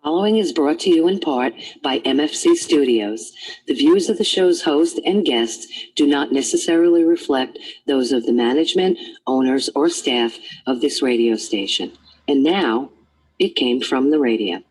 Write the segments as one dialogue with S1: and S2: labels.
S1: Following is brought to you in part by MFC Studios. The views of the show's host and guests do not necessarily reflect those of the management, owners, or staff of this radio station. And now, it came from the radio.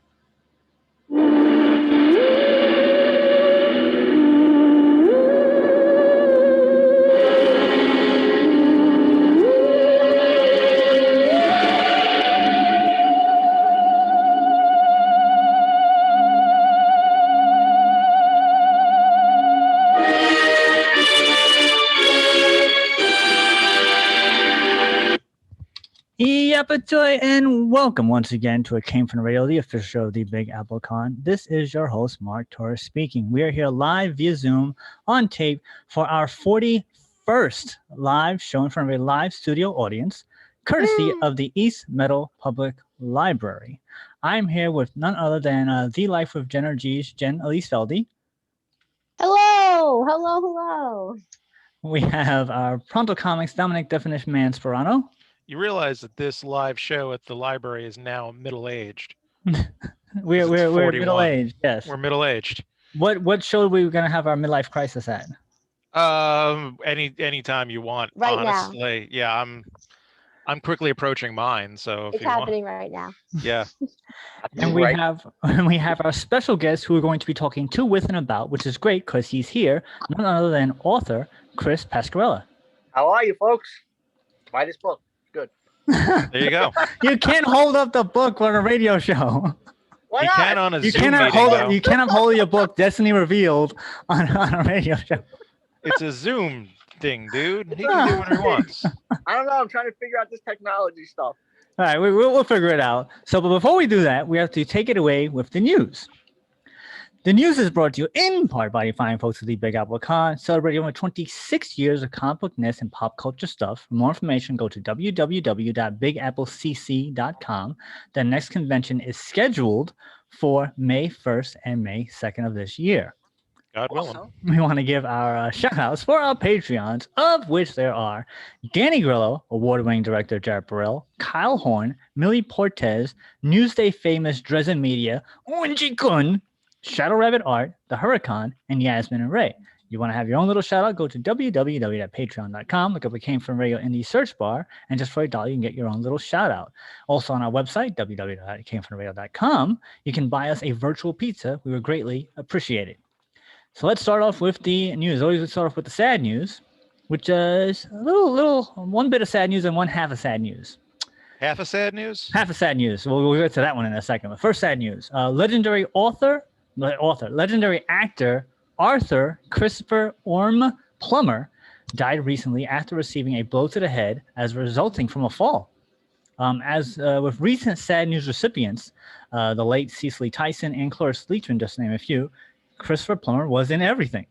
S2: Yapatoy, and welcome once again to It Came From the Radio, the official show of the Big Apple Con. This is your host, Mark Torres, speaking. We are here live via Zoom on tape for our 41st live show in front of a live studio audience, courtesy of the East Meadow Public Library. I'm here with none other than The Life of Jen or G's, Jen Elise Feldy.
S3: Hello.
S2: We have our Pronto Comics Dominic Definition Man Sperano.
S4: You realize that this live show at the library is now middle-aged.
S2: we're middle-aged, yes.
S4: We're middle-aged.
S2: What show are we going to have our midlife crisis at?
S4: Anytime you want,
S3: right
S4: honestly.
S3: Now.
S4: Yeah, I'm quickly approaching mine, so if
S3: it's
S4: you
S3: happening
S4: want.
S3: right now.
S4: Yeah.
S2: And we have our special guest who we're going to be talking to, with, and about, which is great because he's here, none other than author Cris Pasqueralle.
S5: How are you, folks? Buy this book. Good.
S4: There you go.
S2: You can't hold up the book on a radio show.
S5: Why
S4: You
S5: not?
S4: can on a
S2: You
S4: Zoom
S2: cannot
S4: meeting,
S2: hold
S4: though.
S2: you cannot hold your book Destiny Revealed on a radio show.
S4: It's a Zoom thing, dude. He can do what he wants.
S5: I don't know. I'm trying to figure out this technology stuff.
S2: All right, we'll figure it out. So, but before we do that, we have to take it away with the news. The news is brought to you in part by the fine folks at the Big Apple Con, celebrating over 26 years of comic bookness and pop culture stuff. For more information, go to www.bigapplecc.com. The next convention is scheduled for May 1st and May 2nd of this year.
S4: God willing.
S5: Also,
S2: We want to give our shout-outs for our Patreons, of which there are Danny Grillo, award-winning director Jared Burrell, Kyle Horn, Millie Portez, Newsday famous Dresden Media, Unji Kun, Shadow Rabbit Art, The Huracan, and Yasmin and Ray. You want to have your own little shout-out, go to www.patreon.com, look up It Came From Radio in the search bar, and just for $1, you can get your own little shout-out. Also on our website, www.itcamefromradio.com, you can buy us a virtual pizza. We would greatly appreciate it. So let's start off with the news. Always let's start off with the sad news, which is a little one bit of sad news and one half of sad news.
S4: Half a sad news?
S2: Half of sad news. We'll get to that one in a second. But first, sad news. Legendary actor Arthur Christopher Orm Plummer died recently after receiving a blow to the head as resulting from a fall. As with recent sad news recipients, the late Cecily Tyson and Cloris Leachman, just to name a few, Christopher Plummer was in everything.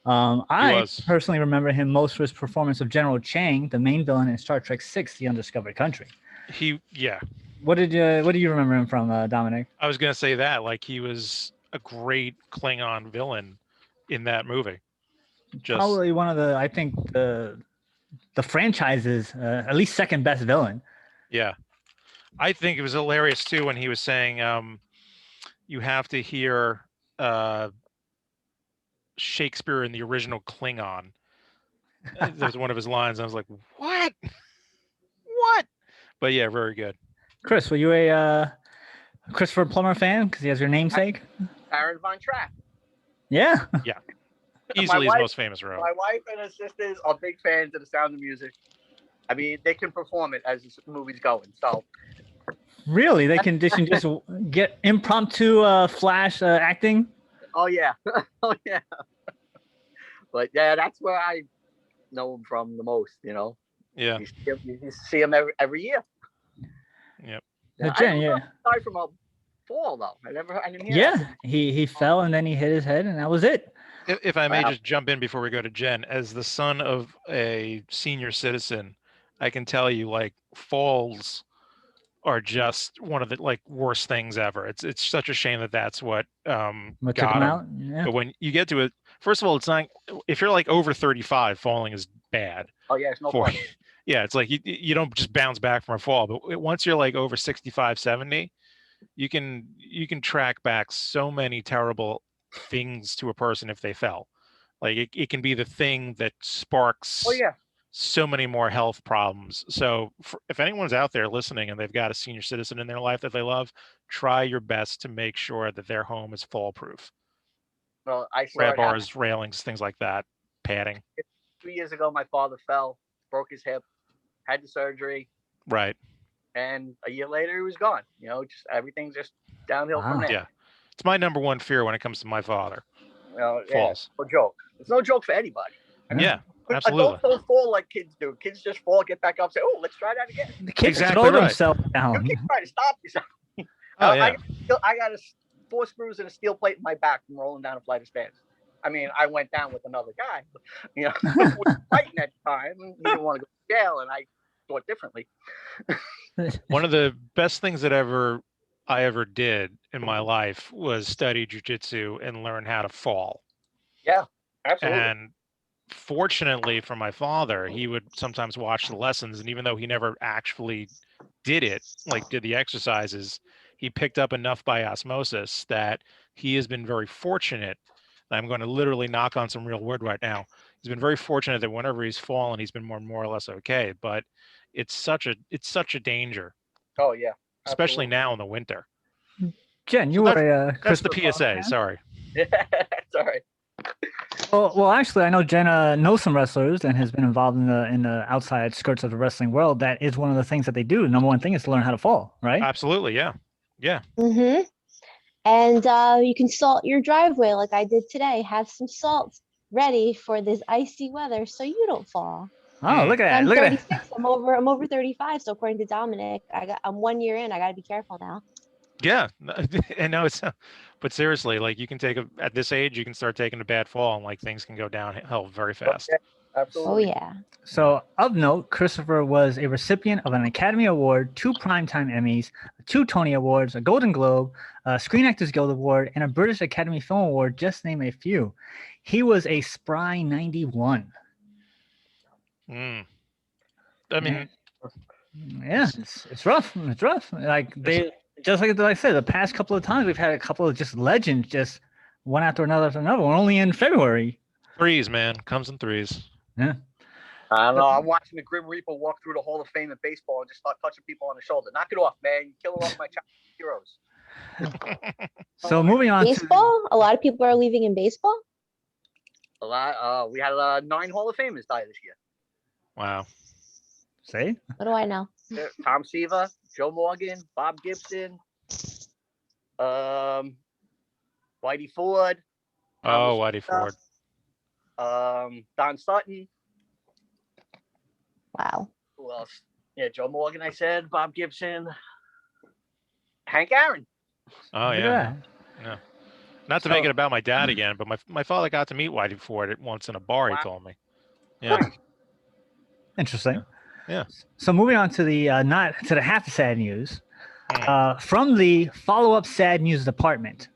S2: I personally remember him most for his performance of General Chang, the main villain in Star Trek VI: The Undiscovered Country. What do you remember him from, Dominic?
S4: I was gonna say that, like, he was a great Klingon villain in that movie.
S2: Probably one of the, I think the franchise's at least second best villain.
S4: Yeah, I think it was hilarious too when he was saying, "You have to hear Shakespeare in the original Klingon." That was one of his lines. I was like, "What? What?" But yeah, very good.
S2: Chris, were you a Christopher Plummer fan because he has your namesake?
S5: Aaron Von Trapp.
S2: Yeah.
S4: Yeah. Easily his most famous role.
S5: My wife and her sisters are big fans of The Sound of Music. I mean, they can perform it as the movie's going. So.
S2: Really, they can just get impromptu flash acting.
S5: Oh yeah, oh yeah. But yeah, that's where I know him from the most. You know.
S4: Yeah.
S5: You see him every year.
S4: Yep.
S2: Jen, yeah.
S5: Aside from a fall though, I didn't hear.
S2: Yeah,
S5: that.
S2: he fell and then he hit his head and that was it.
S4: If I may just jump in before we go to Jen, as the son of a senior citizen, I can tell you, like, falls are just one of the worst things ever. It's such a shame that that's what
S2: What took
S4: got
S2: him
S4: him.
S2: out? Yeah.
S4: But when you get to it, first of all, it's not, if you're like over 35, falling is bad.
S5: Oh yeah, it's no
S4: for
S5: fun.
S4: Yeah, it's like you don't just bounce back from a fall, but once you're like over 65, 70, you can track back so many terrible things to a person if they fell. Like it can be the thing that sparks
S5: Oh yeah.
S4: so many more health problems. So if anyone's out there listening and they've got a senior citizen in their life that they love, try your best to make sure that their home is fall proof.
S5: Well, I saw
S4: Grab
S5: it happen.
S4: bars, railings, things like that, padding.
S5: 2 years ago, my father fell, broke his hip, had the surgery,
S4: Right.
S5: and a year later he was gone. You know, just everything's just downhill from
S2: Wow.
S5: there.
S4: Yeah. It's my number one fear when it comes to my father.
S5: You know,
S4: Falls.
S5: no joke. It's no joke for anybody.
S4: Yeah, absolutely.
S5: Adults don't fall like kids do. Kids just fall, get back up, say, "Oh, let's try that again."
S2: The kids
S4: Exactly
S2: throw
S4: right.
S2: themselves
S5: You
S2: down.
S5: keep trying to stop yourself.
S4: Oh yeah.
S5: I got 4 screws and a steel plate in my back from rolling down a flight of stairs. I mean, I went down with another guy. You know, we were fighting at the time. He didn't want to go to jail, and I thought differently.
S4: One of the best things that I ever did in my life was study jujitsu and learn how to fall.
S5: Yeah, absolutely.
S4: And fortunately for my father, he would sometimes watch the lessons, and even though he never actually did it, like did the exercises, he picked up enough by osmosis that he has been very fortunate. I'm going to literally knock on some real wood right now. He's been very fortunate that whenever he's fallen, he's been more or less okay. But it's such a danger,
S5: Oh yeah,
S4: especially
S5: absolutely.
S4: now in the winter.
S2: Jen, you
S4: So
S2: were a
S4: That's the
S2: Christopher Nolan
S4: PSA.
S2: fan?
S4: Sorry.
S5: It's all right.
S2: Well, actually, I know Jenna knows some wrestlers and has been involved in the outside skirts of the wrestling world. That is one of the things that they do. The number one thing is to learn how to fall, right?
S4: Absolutely. Yeah. Yeah.
S3: Mm-hmm. And you can salt your driveway like I did today. Have some salt ready for this icy weather so you don't fall.
S2: Oh, look at that!
S3: I'm
S2: Look at
S3: 36.
S2: that!
S3: I'm over 35. So according to Dominic, I'm 1 year in. I got to be careful now.
S4: Yeah. And no, but seriously, like you can at this age, you can start taking a bad fall and like things can go downhill very fast.
S5: Yeah,
S3: Oh
S5: absolutely.
S3: yeah.
S2: So, of note, Christopher was a recipient of an Academy Award, 2 Primetime Emmys, 2 Tony Awards, a Golden Globe, a Screen Actors Guild Award, and a British Academy Film Award, just to name a few. He was a spry 91.
S4: I mean,
S2: Yeah, it's rough. It's rough. Like just like I said, the past couple of times we've had a couple of just legends, just one after another after another. We're only in February.
S4: threes, man, comes in threes.
S2: Yeah.
S5: I don't know. I'm watching the Grim Reaper walk through the Hall of Fame in baseball and just start touching people on the shoulder. Knock it off, man. You're killing off my childhood heroes.
S2: So moving on
S3: Baseball. A lot of people are leaving in baseball.
S5: A lot. We had 9 Hall of Famers die this year.
S4: Wow.
S2: say
S3: What do I know?
S5: Tom Seaver, Joe Morgan, Bob Gibson, Whitey Ford.
S4: Oh, Whitey Ford.
S5: Don Sutton.
S3: Wow.
S5: Who else? Yeah, Joe Morgan, I said. Bob Gibson. Hank Aaron.
S4: Oh
S2: look at
S4: yeah.
S2: that.
S4: Yeah. Not to make it about my dad again, but my father got to meet Whitey Ford once in a bar. He told me. Yeah.
S2: Interesting.
S4: Yeah.
S2: So moving on to the not to the half sad news. From the follow-up sad news department.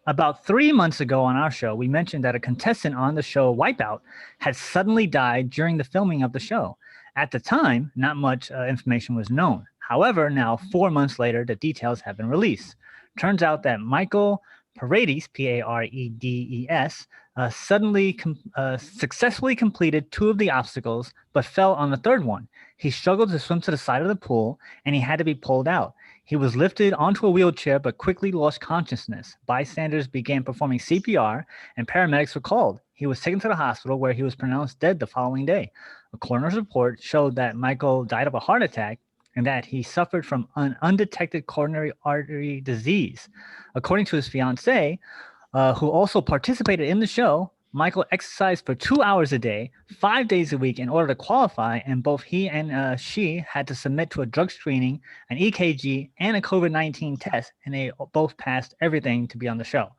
S2: About 3 months ago on our show, we mentioned that a contestant on the show Wipeout had suddenly died during the filming of the show. At the time, not much information was known. However, now 4 months later, the details have been released. Turns out that Michael Paredes, Paredes, successfully completed 2 of the obstacles, but fell on the 3rd one. He struggled to swim to the side of the pool, and he had to be pulled out. He was lifted onto a wheelchair, but quickly lost consciousness. Bystanders began performing CPR, and paramedics were called. He was taken to the hospital, where he was pronounced dead the following day. A coroner's report showed that Michael died of a heart attack and that he suffered from an undetected coronary artery disease. According to his fiancée, who also participated in the show, Michael exercised for 2 hours a day, 5 days a week in order to qualify, and both he and she had to submit to a drug screening, an EKG, and a COVID-19 test, and they both passed everything to be on the show.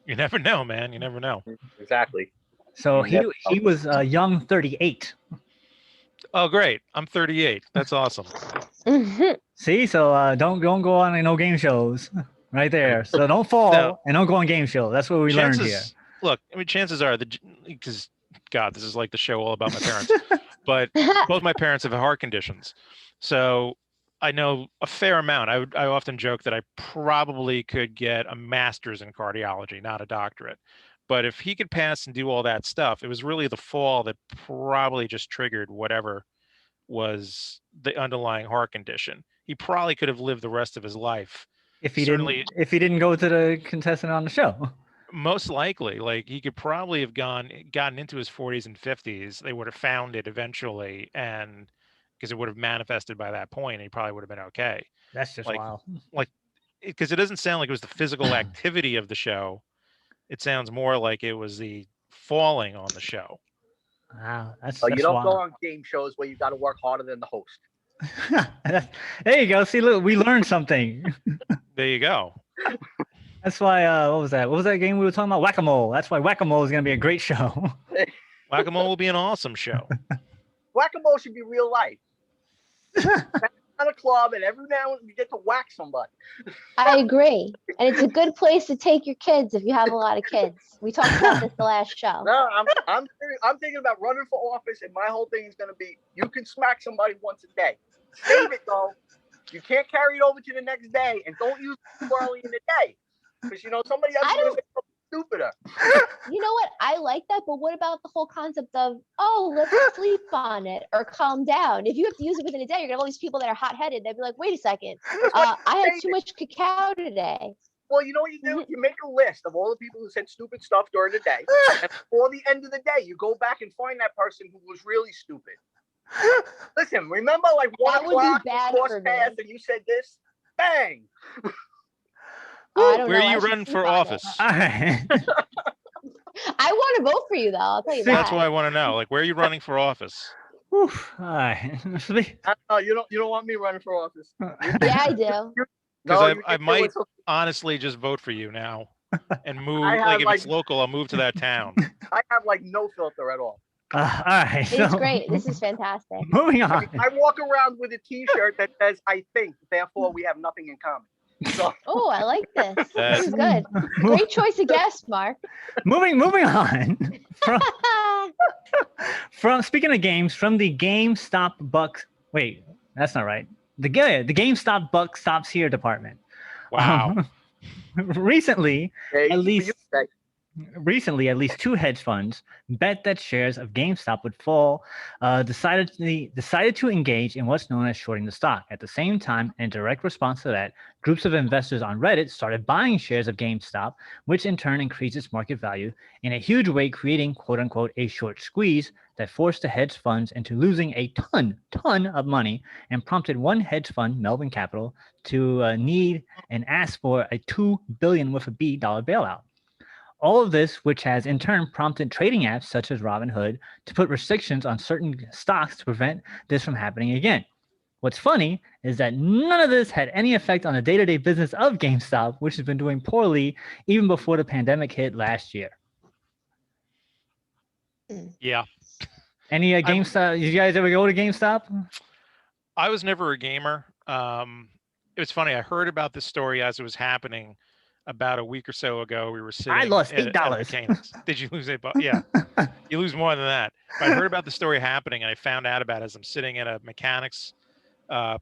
S4: You never know, man. You never know.
S5: Exactly.
S2: So
S5: You
S2: he was a young 38.
S4: Oh, great. I'm 38. That's awesome.
S2: See, so don't go on no game shows. Right there. So don't fall and don't go on game show. That's what we learned here.
S4: Look, I mean, chances are because God, this is like the show all about my parents. But both my parents have heart conditions. So I know a fair amount. I often joke that I probably could get a master's in cardiology, not a doctorate. But if he could pass and do all that stuff, it was really the fall that probably just triggered whatever was the underlying heart condition. He probably could have lived the rest of his life.
S2: If he
S4: Certainly,
S2: didn't go to the contestant on the show.
S4: most likely, like he could probably have gotten into his 40s and 50s. They would have found it eventually, and because it would have manifested by that point, and he probably would have been okay.
S2: That's just
S4: Like,
S2: wild.
S4: because it doesn't sound like it was the physical activity of the show. It sounds more like it was the falling on the show.
S2: Wow, that's
S5: You don't go
S2: wild.
S5: on game shows where you got to work harder than the host.
S2: There you go. See, look, we learned something.
S4: There you go.
S2: That's why. What was that? What was that game we were talking about? Whack-a-mole. That's why Whack-a-mole is gonna be a great show.
S4: Whack-a-mole will be an awesome show.
S5: Whack-a-mole should be real life. At a club, and every now and then you get to whack somebody.
S3: I agree. And it's a good place to take your kids if you have a lot of kids. We talked about this the last show.
S5: No, I'm thinking about running for office, and my whole thing is going to be: you can smack somebody once a day. Save it though. You can't carry it over to the next day, and don't use it too early in the day, because somebody else is going to say something stupider.
S3: You know what? I like that, but what about the whole concept of, oh, let's sleep on it or calm down? If you have to use it within a day, you're gonna have all these people that are hot-headed. They'd be like, wait a second, I had too much cacao today.
S5: Well, you know what you do? You make a list of all the people who said stupid stuff during the day, and before the end of the day, you go back and find that person who was really stupid. Listen, remember, like 1 o'clock, cross path, and you said this? Bang!
S3: I don't
S4: Where
S3: know.
S4: are
S3: I
S4: you
S3: should
S4: running
S3: sleep
S4: for
S3: on it.
S4: office?
S3: I want to vote for you, though. I'll tell you that.
S4: That's what I want to know. Like, where are you running for office?
S2: All right.
S5: You don't want me running for office.
S3: Yeah, I do.
S4: Because I might honestly just vote for you now and move. Like, if it's local, I'll move to that town.
S5: I have like no filter at all.
S2: All right.
S3: It's great. This is fantastic.
S2: Moving on.
S5: I walk around with a T-shirt that says "I think," therefore we have nothing in common. So.
S3: Oh, I like this. This
S4: That's-
S3: is good. Great choice of guest, Mark.
S2: Moving on. From speaking of games, from the GameStop Bucks. Wait, that's not right. The GameStop Buck Stops Here department.
S4: Wow.
S2: Recently,
S5: Hey,
S2: at least
S5: you say.
S2: Recently, at least two hedge funds bet that shares of GameStop would fall, decided to engage in what's known as shorting the stock. At the same time, in direct response to that, groups of investors on Reddit started buying shares of GameStop, which in turn increased its market value in a huge way, creating "quote unquote" a short squeeze that forced the hedge funds into losing a ton of money and prompted one hedge fund, Melvin Capital, to need and ask for a $2 billion with a B dollar bailout. All of this, which has in turn prompted trading apps such as Robinhood to put restrictions on certain stocks to prevent this from happening again. What's funny is that none of this had any effect on the day-to-day business of GameStop, which has been doing poorly even before the pandemic hit last year.
S4: Yeah.
S2: Any GameStop? Did you guys ever go to GameStop?
S4: I was never a gamer. It was funny. I heard about this story as it was happening about a week or so ago. We were sitting.
S2: I lost
S4: at
S2: $8.
S4: mechanics. Did you lose $8? Yeah, you lose more than that. But I heard about the story happening, and I found out about it as I'm sitting at a mechanics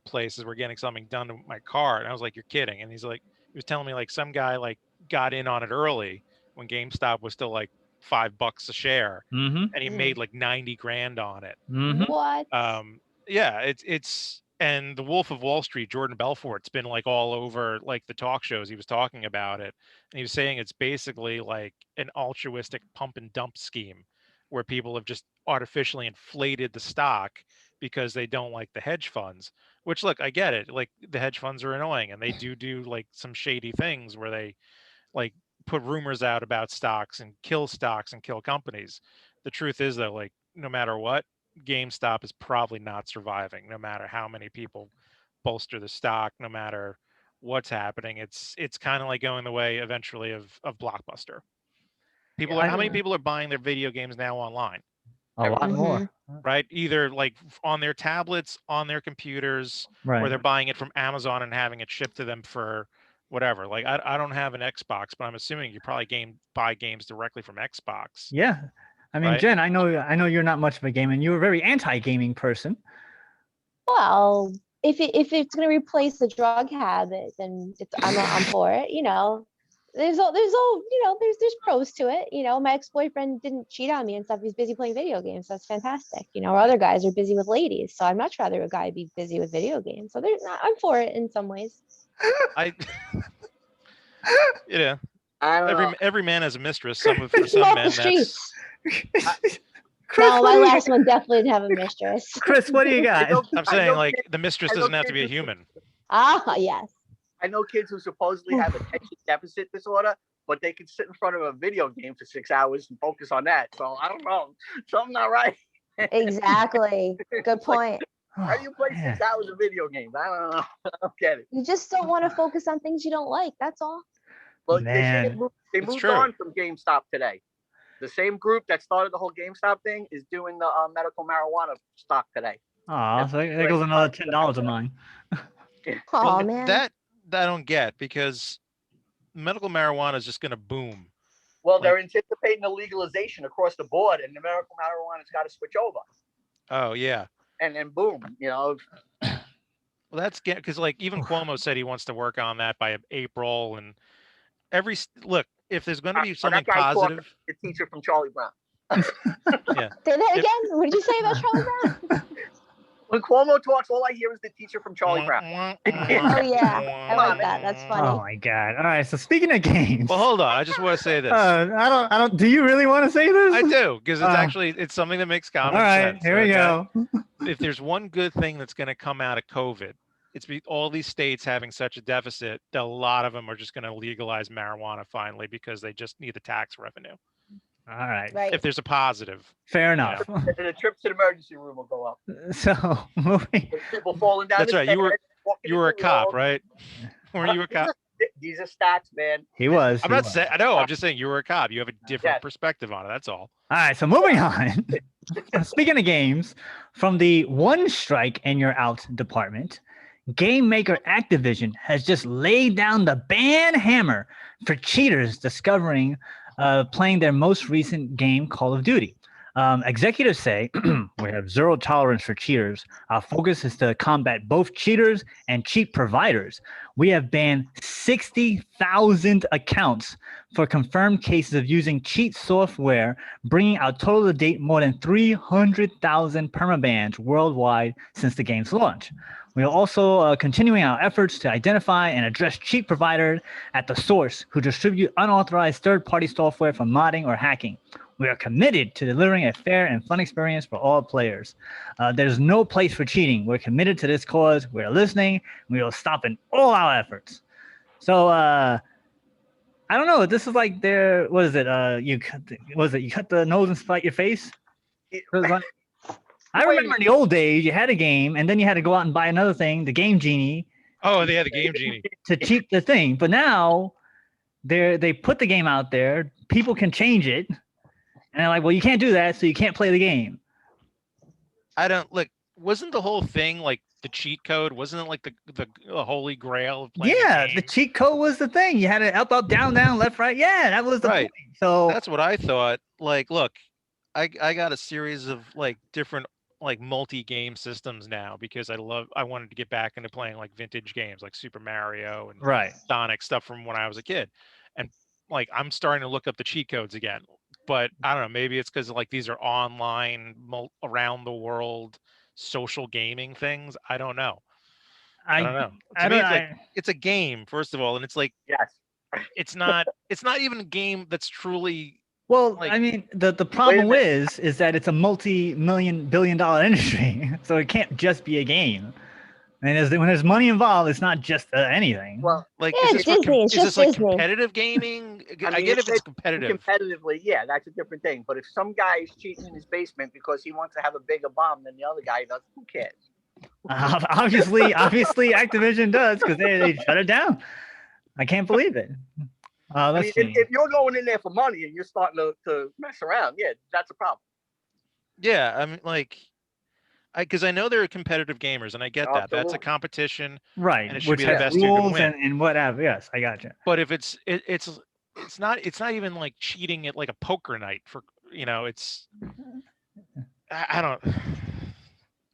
S4: place as we're getting something done to my car, and I was like, "You're kidding?" And he was telling me like some guy like got in on it early when GameStop was still like $5 a share, and he made like 90 grand on it.
S3: What?
S4: Yeah, it's and the Wolf of Wall Street, Jordan Belfort's been like all over like the talk shows. He was talking about it, and he was saying it's basically like an altruistic pump and dump scheme where people have just artificially inflated the stock because they don't like the hedge funds. Which, look, I get it. Like the hedge funds are annoying, and they do like some shady things where they like put rumors out about stocks and kill companies. The truth is though, like no matter what, GameStop is probably not surviving, no matter how many people bolster the stock, no matter what's happening. It's kind of like going the way eventually of Blockbuster. How many people are buying their video games now online?
S2: A lot more.
S4: Right? Either like on their tablets, on their computers, or they're buying it from Amazon and having it shipped to them for whatever. Like I don't have an Xbox, but I'm assuming you probably buy games directly from Xbox.
S2: Yeah. I mean, right? Jen, I know you're not much of a gamer, and you're a very anti-gaming person.
S3: Well, if it's gonna replace the drug habit, then I'm for it. There's pros to it. My ex-boyfriend didn't cheat on me and stuff. He's busy playing video games. That's fantastic. Or other guys are busy with ladies. So I'd much rather a guy be busy with video games. So I'm for it in some ways.
S4: I
S5: I don't know.
S4: every man has a mistress. For
S3: Off
S4: some
S3: the
S4: men, that's
S3: streets.
S2: Chris,
S3: No,
S2: what
S3: my
S2: do you
S3: last one definitely didn't have a mistress.
S2: Chris, what do you got?
S4: I'm saying like the mistress doesn't have to be a human.
S3: Ah, yes.
S5: I know kids who supposedly have attention deficit disorder, but they can sit in front of a video game for 6 hours and focus on that. So I don't know. Something not right.
S3: Exactly. Good point.
S5: How do you play
S2: Man.
S5: 6 hours of video games? I don't know. I don't get it.
S3: You just don't want to focus on things you don't like. That's all.
S5: Well,
S2: Man.
S5: they
S4: It's
S5: moved
S4: true.
S5: on from GameStop today. The same group that started the whole GameStop thing is doing the medical marijuana stock today.
S2: Aw, so there goes another $10 of mine.
S3: Oh
S4: Well,
S3: man.
S4: that I don't get because medical marijuana is just going to boom.
S5: Well, they're anticipating the legalization across the board, and the medical marijuana's got to switch over.
S4: Oh yeah.
S5: And then boom,
S4: Well, that's because like even Cuomo said he wants to work on that by April, and look, if there's going to be something
S5: that guy's talking
S4: positive,
S5: the teacher from Charlie Brown.
S4: yeah.
S3: Say that again. What did you say about Charlie Brown?
S5: When Cuomo talks, all I hear is the teacher from Charlie Brown.
S3: Oh yeah, I like that. That's funny.
S2: Oh my God! All right. So speaking of games,
S4: Well, hold on. I just want to say this.
S2: I don't. Do you really want to say this?
S4: I do because it's something that makes common
S2: All right.
S4: sense.
S2: Here we
S4: okay?
S2: go.
S4: If there's one good thing that's going to come out of COVID, it's all these states having such a deficit that a lot of them are just going to legalize marijuana finally because they just need the tax revenue.
S2: All right.
S3: Right.
S4: If there's a positive.
S2: Fair enough.
S5: And the trips to the emergency room will go up.
S2: So moving.
S5: There's people falling down.
S4: That's
S5: the
S4: right. You were
S5: stairs,
S4: a cop, right? Weren't you a cop?
S5: These are stats, man.
S2: He was.
S4: I'm
S2: he
S4: not
S2: was.
S4: saying. I know. I'm just saying you were a cop. You have a different
S5: Yes.
S4: perspective on it. That's all.
S2: All right, so moving on. Speaking of games, from the one strike and you're out department, game maker Activision has just laid down the ban hammer for cheaters discovering playing their most recent game, Call of Duty. Executives say we have zero tolerance for cheaters. Our focus is to combat both cheaters and cheat providers. We have banned 60,000 accounts for confirmed cases of using cheat software, bringing our total to date more than 300,000 permabans worldwide since the game's launch. We are also continuing our efforts to identify and address cheat providers at the source who distribute unauthorized third-party software for modding or hacking. We are committed to delivering a fair and fun experience for all players. There's no place for cheating. We're committed to this cause. We're listening. We will stop in all our efforts. So I don't know. This is like their what is it? You cut the nose and spite your face? It was like, I remember in the old days, you had a game, and then you had to go out and buy another thing, the Game Genie.
S4: Oh, they had the Game Genie
S2: to cheat the thing. But now they put the game out there. People can change it, and they're like, "Well, you can't do that, so you can't play the game."
S4: I don't look. Wasn't the whole thing like the cheat code? Wasn't it like the holy grail of playing?
S2: Yeah, the cheat code was the thing. You had to up, down, left, right. Yeah, that was the
S4: right.
S2: point. So
S4: that's what I thought. Like, look, I got a series of like different like multi-game systems now because I wanted to get back into playing like vintage games like Super Mario and Sonic stuff from when I was a kid. And like I'm starting to look up the cheat codes again. But I don't know, maybe it's because like these are online around the world social gaming things. I don't know. I don't know. To me, it's a game, first of all, and it's like it's not even a game that's truly.
S2: Well, like, I mean, the problem is that it's a multi-billion-dollar industry, so it can't just be a game. And when there's money involved, it's not just anything.
S5: Well,
S4: like
S3: is this
S4: like competitive gaming? I get if it's competitive.
S5: Competitively, yeah, that's a different thing. But if some guy is cheating in his basement because he wants to have a bigger bomb than the other guy does, who cares?
S2: Obviously, Activision does because they shut it down. I can't believe it.
S5: I mean, if you're going in there for money and you're starting to mess around, yeah, that's a problem.
S4: Yeah, I mean, like, because I know there are competitive gamers, and I get that. That's a competition,
S2: right?
S4: And it should be the best you can win,
S2: and whatever. Yes, I got you.
S4: But if it's not even like cheating at like a poker night for it's I don't.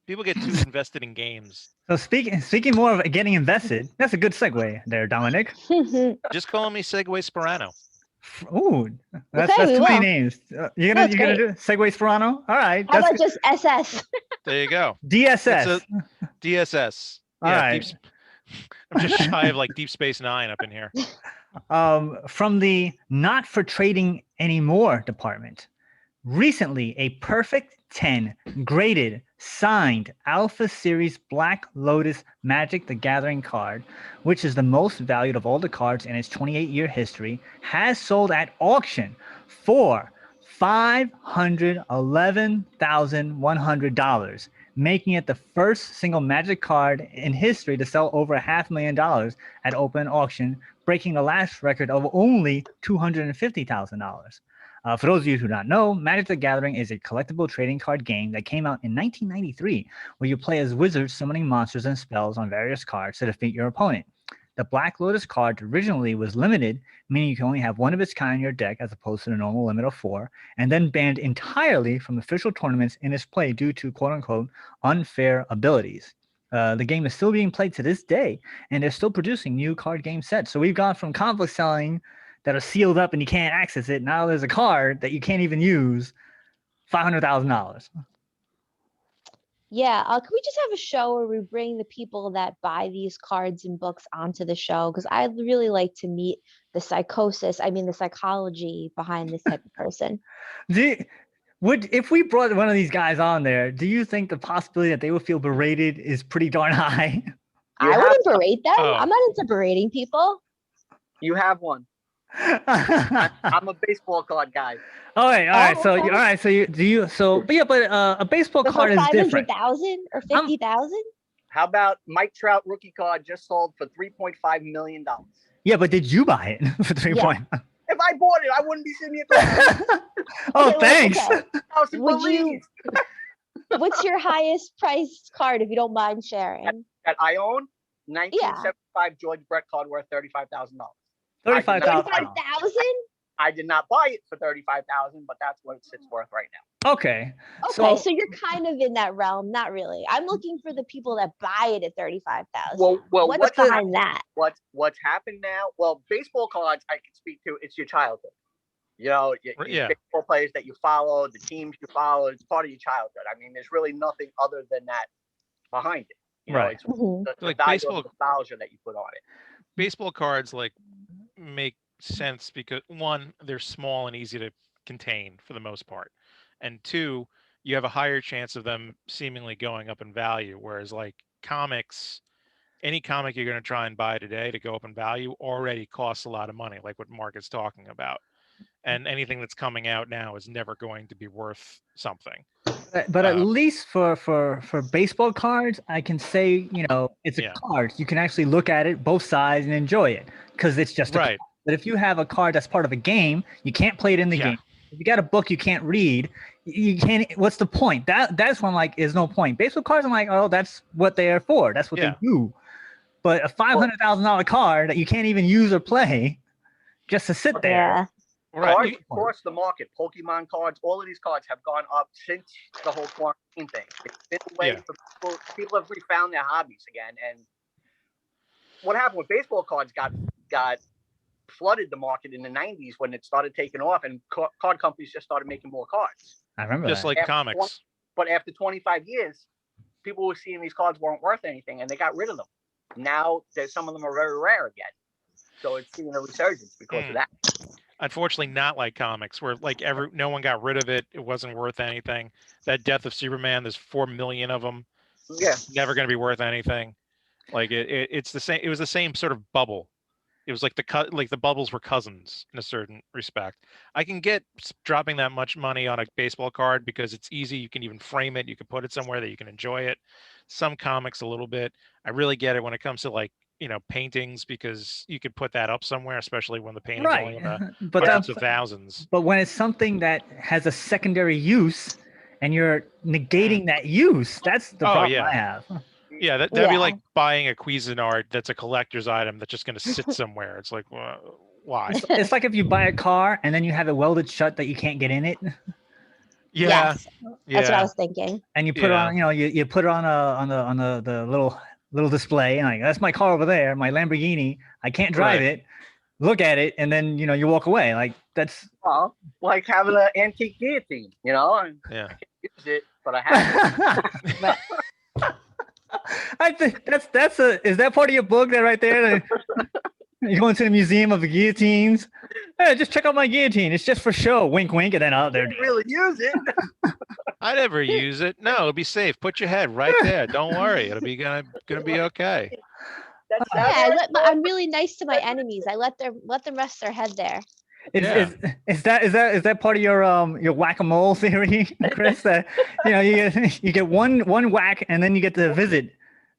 S4: People get too invested in games.
S2: So speaking more of getting invested, that's a good segue there, Dominic.
S4: Just call me Segway Sperano.
S2: Ooh, that's
S3: Okay, we
S2: too many
S3: will.
S2: names. You're
S3: No,
S2: gonna
S3: it's
S2: do Segway Sperano? All right.
S3: How
S2: That's
S3: about just SS?
S4: There you go.
S2: DSS.
S4: DSS.
S2: All
S4: Yeah,
S2: right.
S4: I'm just shy of like Deep Space Nine up in here.
S2: From the not for trading anymore department. Recently, a perfect 10 graded, signed Alpha Series Black Lotus Magic the Gathering card, which is the most valued of all the cards in its 28-year history, has sold at auction for $511,100, making it the first single Magic card in history to sell over $500,000 at open auction, breaking the last record of only $250,000. For those of you who do not know, Magic the Gathering is a collectible trading card game that came out in 1993, where you play as wizards summoning monsters and spells on various cards to defeat your opponent. The Black Lotus card originally was limited, meaning you can only have one of its kind in your deck as opposed to the normal limit of 4, and then banned entirely from official tournaments in its play due to quote-unquote unfair abilities. The game is still being played to this day, and they're still producing new card game sets. So we've gone from comic book selling that are sealed up and you can't access it. Now there's a card that you can't even use, $500,000.
S3: Yeah, can we just have a show where we bring the people that buy these cards and books onto the show? Because I'd really like to meet the psychology behind this type of person.
S2: If we brought one of these guys on there, do you think the possibility that they would feel berated is pretty darn high?
S3: I wouldn't berate them.
S4: Oh.
S3: I'm not into berating people.
S5: You have one. I'm a baseball card guy.
S2: All right.
S3: Okay.
S2: But a baseball card is different.
S3: 500,000 or 50,000?
S5: How about Mike Trout rookie card just sold for $3.5 million?
S2: Yeah, but did you buy it for 3
S3: Yeah.
S2: point?
S5: If I bought it, I wouldn't be sitting here talking.
S2: Oh,
S3: Okay,
S2: thanks.
S3: okay. Would
S5: Would
S3: you- What's your highest priced card, if you don't mind sharing?
S5: That I own? 1975 George Brett card worth $35,000.
S2: $35,000.
S3: 35,000?
S5: I did not buy it for $35,000, but that's what it sits worth right now.
S2: Okay.
S3: Okay, so you're kind of in that realm. Not really. I'm looking for the people that buy it at 35,000.
S5: Well,
S3: What's behind that?
S5: What's happened now? Well, baseball cards I can speak to. It's your childhood. You know,
S4: Yeah.
S5: baseball players that you follow, the teams you follow. It's part of your childhood. I mean, there's really nothing other than that behind it. You know,
S2: Right.
S5: it's
S3: Mhm.
S5: the
S4: Like
S5: value
S4: baseball-
S5: of nostalgia that you put on it.
S4: Baseball cards like make sense because one, they're small and easy to contain for the most part, and two, you have a higher chance of them seemingly going up in value. Whereas like comics, any comic you're going to try and buy today to go up in value already costs a lot of money, like what Mark is talking about. And anything that's coming out now is never going to be worth something.
S2: But at least for baseball cards, I can say, it's a
S4: Yeah.
S2: card. You can actually look at it, both sides, and enjoy it because it's just a
S4: Right.
S2: card. But if you have a card that's part of a game, you can't play it in the
S4: Yeah.
S2: game. If you got a book you can't read, you can't. What's the point? That's when I'm like, there's no point. Baseball cards, I'm like, oh, that's what they are for. That's what
S4: Yeah.
S2: they do. But a $500,000 card that you can't even use or play, just to sit there.
S3: Yeah.
S4: Right.
S5: Cards
S4: You-
S5: across the market, Pokemon cards, all of these cards have gone up since the whole quarantine thing. It's been a way
S4: Yeah.
S5: for people. People have refound their hobbies again. And what happened with baseball cards got flooded the market in the 90s when it started taking off, and card companies just started making more cards.
S2: I remember
S4: just
S2: that.
S4: like
S5: After
S4: comics.
S5: But after 25 years, people were seeing these cards weren't worth anything, and they got rid of them. Now, some of them are very rare again. So it's seeing a resurgence because of that.
S4: Unfortunately, not like comics, where like no one got rid of it. It wasn't worth anything. That Death of Superman, there's 4 million of them.
S5: Yeah.
S4: Never going to be worth anything. Like it's the same. It was the same sort of bubble. It was like the bubbles were cousins in a certain respect. I can get dropping that much money on a baseball card because it's easy. You can even frame it. You can put it somewhere that you can enjoy it. Some comics a little bit. I really get it when it comes to like, paintings, because you could put that up somewhere, especially when the painting's only in the
S2: But
S4: hundreds of thousands.
S2: But when it's something that has a secondary use and you're negating that use, that's the problem
S4: yeah.
S2: I have.
S4: Yeah, that'd be like buying a Cuisinart that's a collector's item that's just going to sit somewhere. It's like, well, why?
S2: It's like if you buy a car and then you have it welded shut that you can't get in it.
S4: Yeah.
S3: Yes, that's what I
S4: Yeah.
S3: was thinking.
S2: And you put
S4: Yeah.
S2: on, you put on the little display, and like, that's my car over there, my Lamborghini. I can't drive
S4: Right.
S2: it. Look at it, and then you walk away. Like that's
S5: Well, like having an antique guillotine, and
S4: Yeah.
S5: I can't use it, but I have it.
S2: I think that's is that part of your book, that right there? You go into the museum of the guillotines. Hey, just check out my guillotine. It's just for show. Wink, wink, and then
S5: I
S2: there.
S5: didn't really use it.
S4: I never use it. No, it'll be safe. Put your head right there. Don't worry. It'll be gonna be okay.
S5: That's
S3: Yeah, I'm really nice to my enemies. I let them rest their head there.
S2: Is that part of your whack-a-mole theory, Chris? That you get one whack, and then you get to visit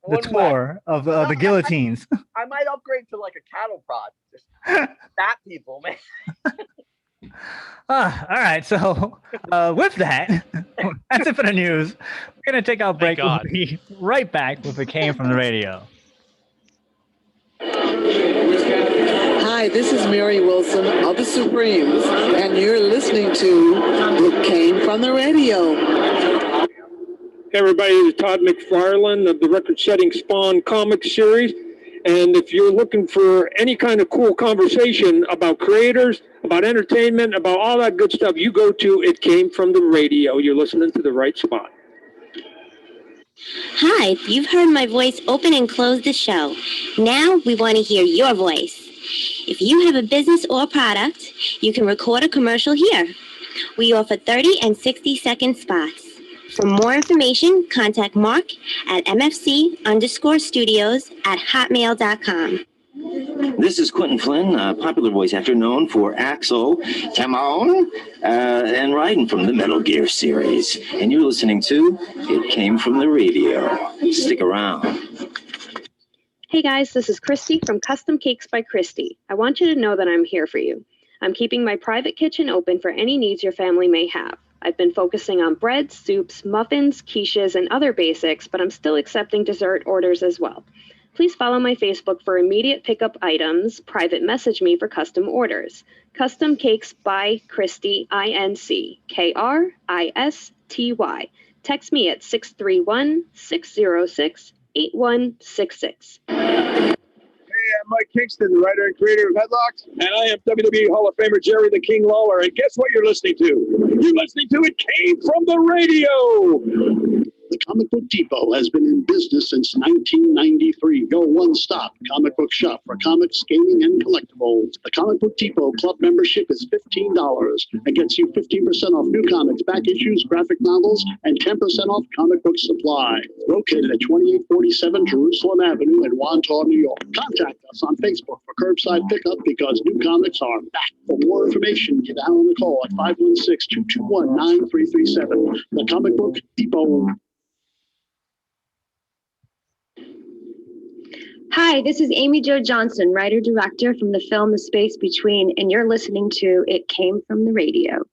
S2: the tour of the guillotines.
S5: I might upgrade to like a cattle prod. Just fat people, man.
S2: All right. So with that, that's it for the news. We're gonna take our break. We'll be right back with It Came From the Radio.
S6: Hi, this is Mary Wilson of the Supremes, and you're listening to It Came From the Radio.
S7: Hey everybody, this is Todd McFarlane of the record-setting Spawn comic series. And if you're looking for any kind of cool conversation about creators, about entertainment, about all that good stuff, you go to It Came From the Radio. You're listening to the right spot.
S8: Hi, you've heard my voice open and close the show. Now we want to hear your voice. If you have a business or product, you can record a commercial here. We offer 30 and 60-second spots. For more information, contact Mark at mfc_studios@hotmail.com.
S9: This is Quentin Flynn, a popular voice actor known for Axel, Tamon, and Raiden from the Metal Gear series. And you're listening to It Came From the Radio. Stick around.
S10: Hey guys, this is Christy from Custom Cakes by Christy. I want you to know that I'm here for you. I'm keeping my private kitchen open for any needs your family may have. I've been focusing on breads, soups, muffins, quiches, and other basics, but I'm still accepting dessert orders as well. Please follow my Facebook for immediate pickup items, private message me for custom orders. Custom Cakes by Christy, INC, KRISTY. Text me at 631-606-8166.
S11: I'm Mike Kingston, the writer and creator of Headlocks. And I am WWE Hall of Famer Jerry the King Lawler. And guess what you're listening to? You're listening to It Came From the Radio.
S12: The Comic Book Depot has been in business since 1993. Go one-stop comic book shop for comics, gaming, and collectibles. The Comic Book Depot club membership is $15 and gets you 15% off new comics, back issues, graphic novels, and 10% off comic book supply. Located at 2847 Jerusalem Avenue in Wantagh, New York. Contact us on Facebook for curbside pickup because new comics are back. For more information, get down on the call at 516-221-9337. The Comic Book Depot.
S10: Hi, this is Amy Jo Johnson, writer-director from the film The Space Between, and you're listening to It Came From the Radio.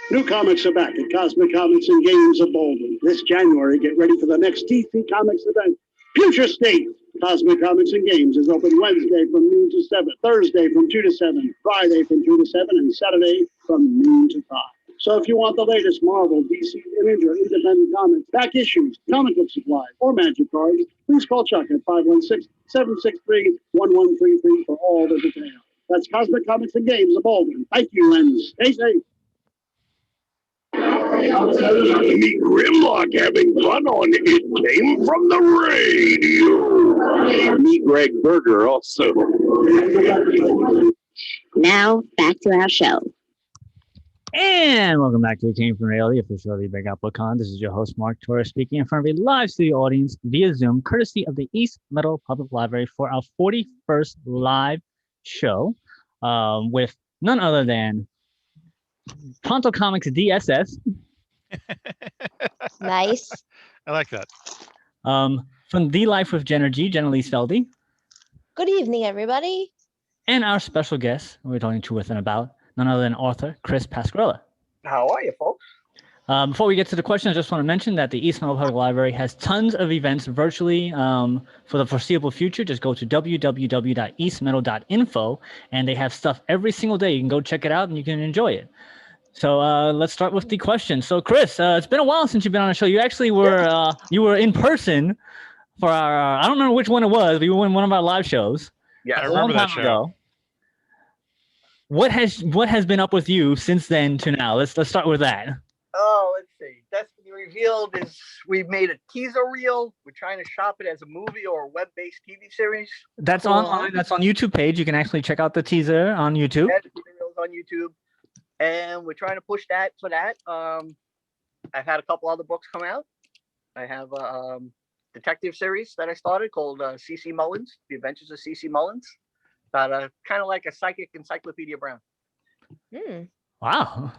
S12: New comics are back at Cosmic Comics and Games of Bolden. This January, get ready for the next DC Comics event, Future State. Cosmic Comics and Games is open Wednesday from noon to 7, Thursday from 2 to 7, Friday from 2 to 7, and Saturday from noon to 5. So if you want the latest Marvel, DC, Image, or independent comics, back issues, comic book supplies, or magic cards, please call Chuck at 516-763-1133 for all the details. That's Cosmic Comics and Games of Bolden. Thank you, and stay safe.
S11: Meet Grimlock having fun on It Came From the Radio. Meet Greg Berger also.
S8: Now, back to our show.
S2: And welcome back to It Came From the Radio, the official of the Big Apple Con. This is your host, Mark Torres, speaking in front of a live studio audience via Zoom, courtesy of the East Meadow Public Library for our 41st live show with none other than Pronto Comics DSS.
S3: Nice.
S4: I like that.
S2: From The Life with Jenna G, Jenna Lee Seldy.
S3: Good evening, everybody.
S2: And our special guest, we're talking to with and about, none other than Author Cris Pasqueralle.
S5: How are you, folks?
S2: Before we get to the question, I just want to mention that the East Meadow Public Library has tons of events virtually for the foreseeable future. Just go to www.eastmeadow.info, and they have stuff every single day. You can go check it out, and you can enjoy it. So let's start with the question. So Chris, it's been a while since you've been on the show. You actually were you were in person for our I don't remember which one it was, but you were in one of our live shows.
S5: Yeah,
S4: I
S2: a long
S4: remember that
S2: time
S4: show.
S2: ago. What has been up with you since then to now? Let's start with that.
S5: Oh, let's see. Destiny Revealed is we've made a teaser reel. We're trying to shop it as a movie or a web-based TV series.
S2: That's online. That's on YouTube page. You can actually check out the teaser on YouTube.
S5: Yeah, the teaser reel's on YouTube, and we're trying to push that for that. I've had a couple other books come out. I have a detective series that I started called C.C. Mullins, The Adventures of C.C. Mullins. About kind of like a psychic Encyclopedia Brown.
S2: Wow.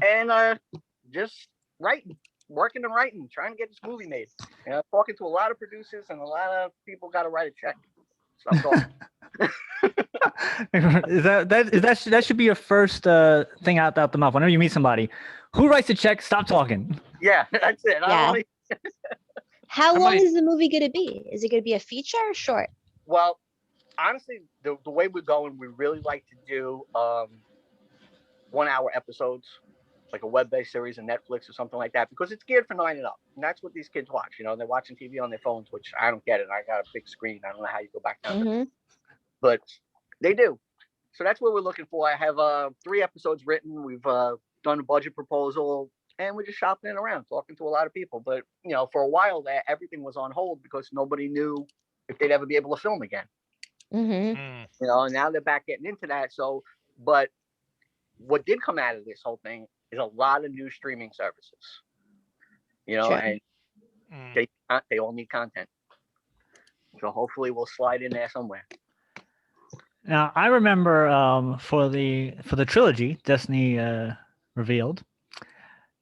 S5: And just working and writing, trying to get this movie made. Talking to a lot of producers and a lot of people got to write a check. So I'm talking.
S2: that should be your first thing out the mouth. Whenever you meet somebody, who writes a check, stop talking.
S5: Yeah, that's it.
S3: Yeah. How long is the movie going to be? Is it going to be a feature or short?
S5: Well, honestly, the way we're going, we really like to do 1 hour episodes, like a web-based series on Netflix or something like that, because it's geared for 9 and up. And that's what these kids watch. They're watching TV on their phones, which I don't get it. I got a big screen. I don't know how you go back down to but they do. So that's what we're looking for. I have 3 episodes written. We've done a budget proposal, and we're just shopping it around, talking to a lot of people. But, for a while there, everything was on hold because nobody knew if they'd ever be able to film again. And now they're back getting into that. So, but what did come out of this whole thing is a lot of new streaming services, and they all need content. So hopefully we'll slide in there somewhere.
S2: Now I remember for the trilogy, Destiny Revealed,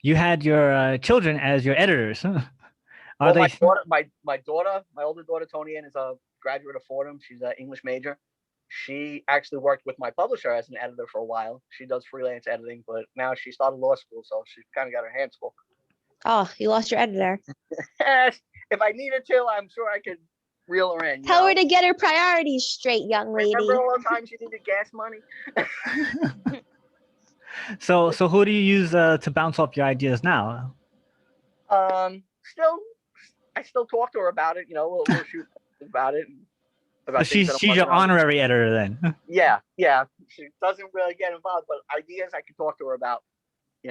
S2: you had your children as your editors.
S5: My daughter, my older daughter Tony Ann is a graduate of Fordham. She's an English major. She actually worked with my publisher as an editor for a while. She does freelance editing, but now she started law school, so she's kind of got her hands full.
S3: Oh, you lost your editor.
S5: If I needed to, I'm sure I could reel her in.
S3: Tell her to get her priorities straight, young lady.
S5: Remember all the times she needed gas money?
S2: So who do you use to bounce off your ideas now?
S5: I still talk to her about it. We'll shoot about it.
S2: She's your honorary editor then.
S5: Yeah. She doesn't really get involved, but ideas I can talk to her about. She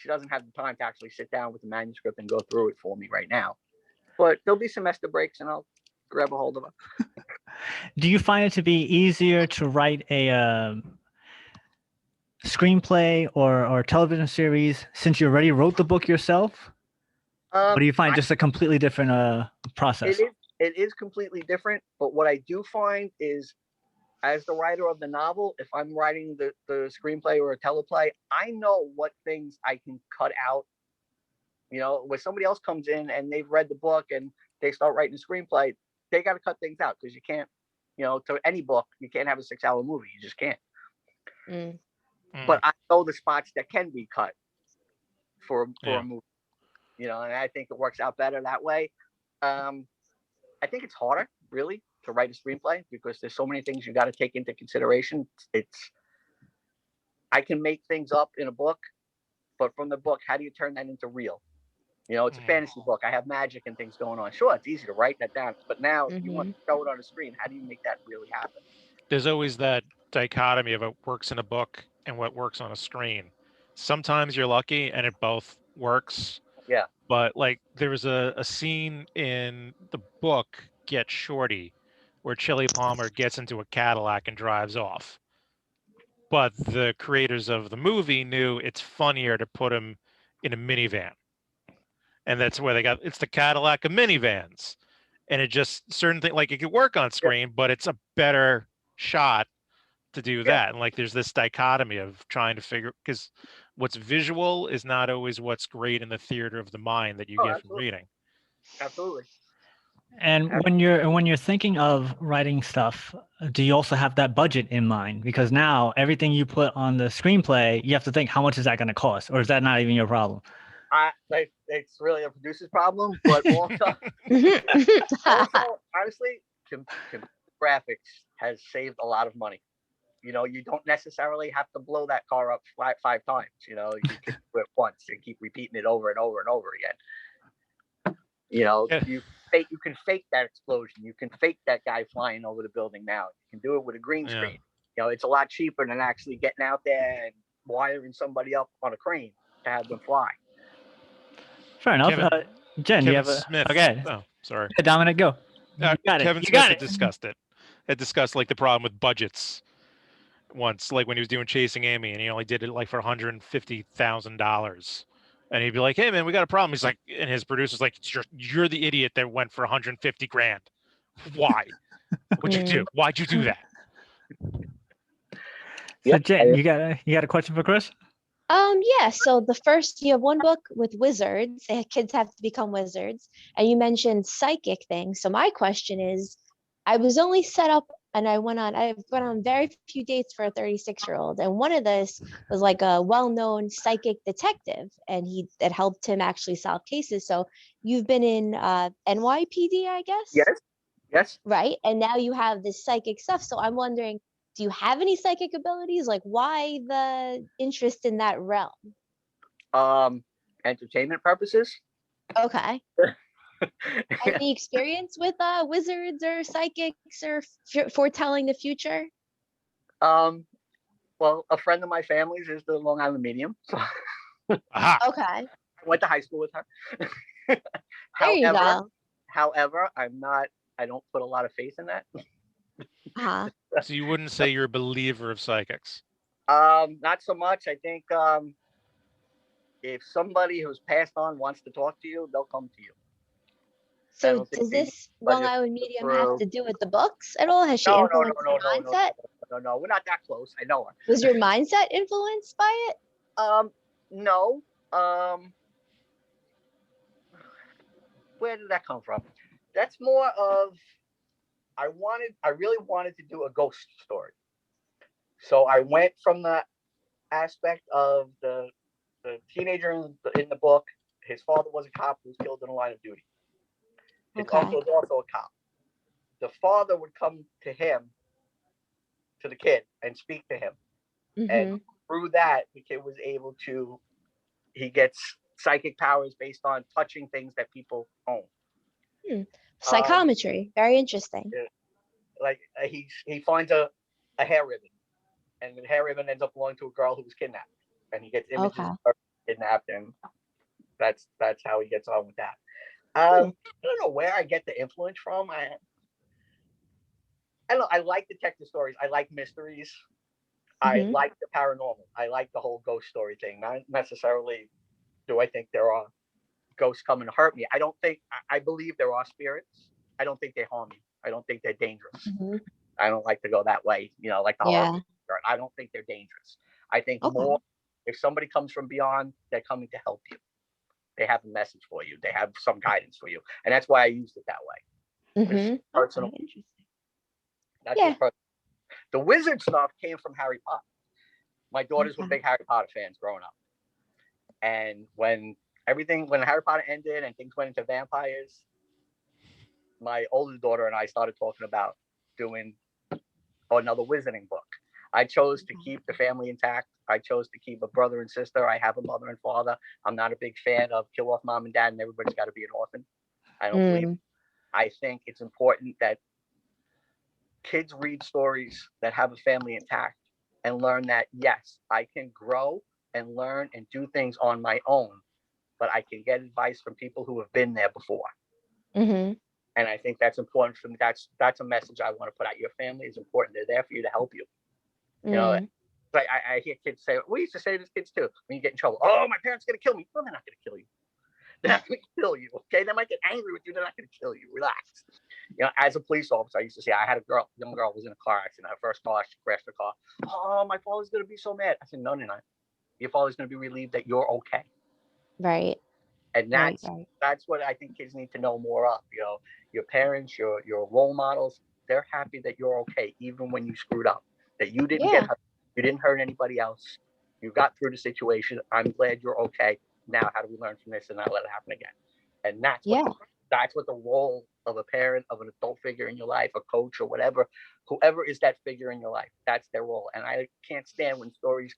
S5: doesn't have the time to actually sit down with the manuscript and go through it for me right now. But there'll be semester breaks and I'll grab a hold of her.
S2: Do you find it to be easier to write a screenplay or television series since you already wrote the book yourself? Or do you find just a completely different process?
S5: It is completely different, but what I do find is, as the writer of the novel, if I'm writing the screenplay or a teleplay, I know what things I can cut out. When somebody else comes in and they've read the book and they start writing a screenplay, they got to cut things out because you can't, to any book, you can't have a 6-hour movie. You just can't. But I know the spots that can be cut for a movie, and I think it works out better that way. I think it's harder, really, to write a screenplay because there's so many things you got to take into consideration. I can make things up in a book, but from the book, how do you turn that into real? It's a fantasy book. I have magic and things going on. Sure, it's easy to write that down, but now if you want to show it on a screen, how do you make that really happen?
S4: There's always that dichotomy of what works in a book and what works on a screen. Sometimes you're lucky and it both works.
S5: Yeah.
S4: But there was a scene in the book, Get Shorty, where Chili Palmer gets into a Cadillac and drives off. But the creators of the movie knew it's funnier to put him in a minivan. And that's where it's the Cadillac of minivans. And it just, certain things, it could work on screen, but it's a better shot to do that. And there's this dichotomy of trying to figure, because what's visual is not always what's great in the theater of the mind that you get from reading.
S5: Absolutely.
S2: And when you're thinking of writing stuff, do you also have that budget in mind? Because now everything you put on the screenplay, you have to think, how much is that going to cost? Or is that not even your problem?
S5: It's really a producer's problem, but also honestly, graphics has saved a lot of money. You know, you don't necessarily have to blow that car up five times. You know, you can do it once and keep repeating it over and over and over again. You know, you can fake that explosion. You can fake that guy flying over the building now. You can do it with a green screen. You know, it's a lot cheaper than actually getting out there and wiring somebody up on a crane to have them fly.
S2: Fair enough. Jen, you have
S4: Smith.
S2: Okay.
S4: Oh, sorry.
S2: Yeah, Dominic, go. You got
S4: Kevin
S2: it.
S4: Smith had discussed it. Had discussed like the problem with budgets once, like when he was doing Chasing Amy, and he only did it like for $150,000. And he'd be like, "Hey man, we got a problem." He's like, and his producer's like, "You're the idiot that went for 150 grand. Why? What'd you do? Why'd you do that?"
S2: So Jen, you got a question for Chris?
S3: Yeah, so you have one book with wizards, kids have to become wizards, and you mentioned psychic things. So my question is, I was only set up and I've went on very few dates for a 36-year-old, and one of this was like a well-known psychic detective, and it helped him actually solve cases. So you've been in NYPD, I guess?
S5: Yes.
S3: Right, and now you have this psychic stuff. So I'm wondering, do you have any psychic abilities? Like, why the interest in that realm?
S5: Entertainment purposes.
S3: Okay. Any experience with wizards or psychics or foretelling the future?
S5: Well, a friend of my family's is the Long Island medium. So
S3: Okay.
S5: I went to high school with her.
S3: You go.
S5: However, I don't put a lot of faith in that.
S4: So you wouldn't say you're a believer of psychics?
S5: Not so much. I think if somebody who's passed on wants to talk to you, they'll come to you.
S3: So does this Long Island medium have to do with the books at all? Has she influenced your mindset?
S5: No, we're not that close. I know her.
S3: Was your mindset influenced by it?
S5: No. Where did that come from? That's more of I really wanted to do a ghost story. So I went from the aspect of the teenager in the book. His father was a cop who was killed in the line of duty. His uncle was also a cop. The father would come to the kid, and speak to him. Mm-hmm. And through that, the kid was able to, he gets psychic powers based on touching things that people own.
S3: Psychometry, very interesting.
S5: Like he finds a hair ribbon, and the hair ribbon ends up belonging to a girl who was kidnapped, and he gets images of her kidnapped, and that's how he gets on with that. I don't know where I get the influence from. I don't know. I like detective stories. I like mysteries. I like the paranormal. I like the whole ghost story thing. Not necessarily do I think there are ghosts coming to hurt me. I believe there are spirits. I don't think they harm you. I don't think they're dangerous. I don't like to go that way, like the horror. I don't think they're dangerous. I think more if somebody comes from beyond, they're coming to help you. They have a message for you. They have some guidance for you. And that's why I used it that way. Personal.
S3: Interesting.
S5: That's personal. The wizard stuff came from Harry Potter. My daughters were big Harry Potter fans growing up. And when Harry Potter ended and things went into vampires, my oldest daughter and I started talking about doing another wizarding book. I chose to keep the family intact. I chose to keep a brother and sister. I have a mother and father. I'm not a big fan of kill off mom and dad and everybody's got to be an orphan. I don't believe. I think it's important that kids read stories that have a family intact and learn that, yes, I can grow and learn and do things on my own, but I can get advice from people who have been there before. And I think that's important for me. That's a message I want to put out. Your family is important. They're there for you to help you. You know, like I hear kids say, we used to say this kids too, when you get in trouble, oh, my parents are going to kill me. No, they're not going to kill you. They're not going to kill you. Okay. They might get angry with you. They're not going to kill you. Relax. As a police officer, I used to say, I had a young girl was in a car accident. Her first car, she crashed her car. Oh, my father's going to be so mad. I said, no, you're not. Your father's going to be relieved that you're okay.
S3: Right.
S5: And that's what I think kids need to know more of. Your parents, your role models, they're happy that you're okay, even when you screwed up. That you didn't get hurt. You didn't hurt anybody else. You got through the situation. I'm glad you're okay. Now, how do we learn from this and not let it happen again? And that's what that's what the role of a parent, of an adult figure in your life, a coach or whatever, whoever is that figure in your life, that's their role. And I can't stand when stories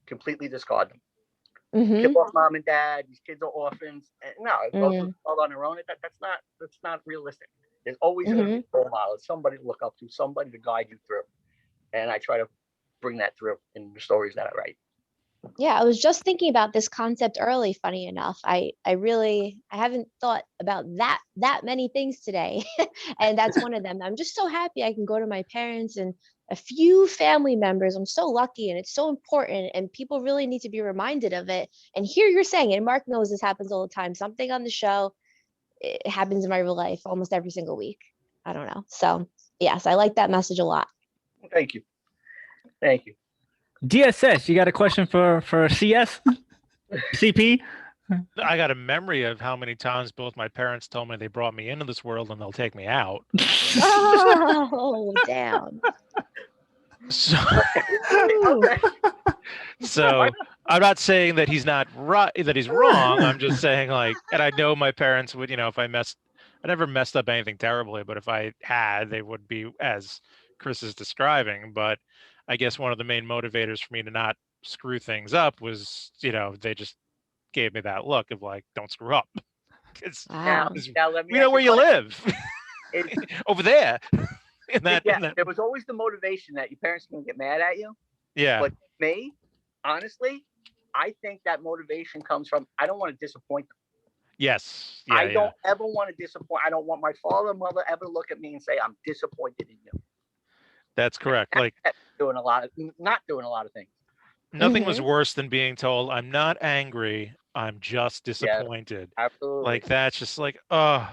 S5: completely discard them. Kill off mom and dad, these kids are orphans. And no, go through the world on their own. That's not realistic. There's always going to be a role model, somebody to look up to, somebody to guide you through. And I try to bring that through in the stories that I write.
S3: Yeah, I was just thinking about this concept early, funny enough. I haven't thought about that many things today. And that's one of them. I'm just so happy I can go to my parents and a few family members. I'm so lucky, and it's so important, and people really need to be reminded of it. And here you're saying it, and Mark knows this happens all the time. Something on the show, it happens in my real life almost every single week. I don't know. So yes, I like that message a lot.
S5: Thank you. Thank you.
S2: DSS, you got a question for CS? CP?
S4: I got a memory of how many times both my parents told me they brought me into this world and they'll take me out.
S3: Oh, damn.
S4: So, so I'm not saying that he's not right, that he's wrong. I'm just saying, like, and I know my parents would, if I never messed up anything terribly, but if I had, they would be as Chris is describing. But I guess one of the main motivators for me to not screw things up was, they just gave me that look of like, don't screw up.
S5: Now,
S4: we know where you live. Over there.
S5: There was always the motivation that your parents can get mad at you.
S4: Yeah.
S5: But me, honestly, I think that motivation comes from, I don't want to disappoint them.
S4: Yes.
S5: Yeah, I don't ever want to disappoint. I don't want my father and mother ever look at me and say, I'm disappointed in you.
S4: That's correct. Like
S5: not doing a lot of things.
S4: Nothing was worse than being told, I'm not angry, I'm just disappointed.
S5: Yeah, absolutely.
S4: Like that's just like, and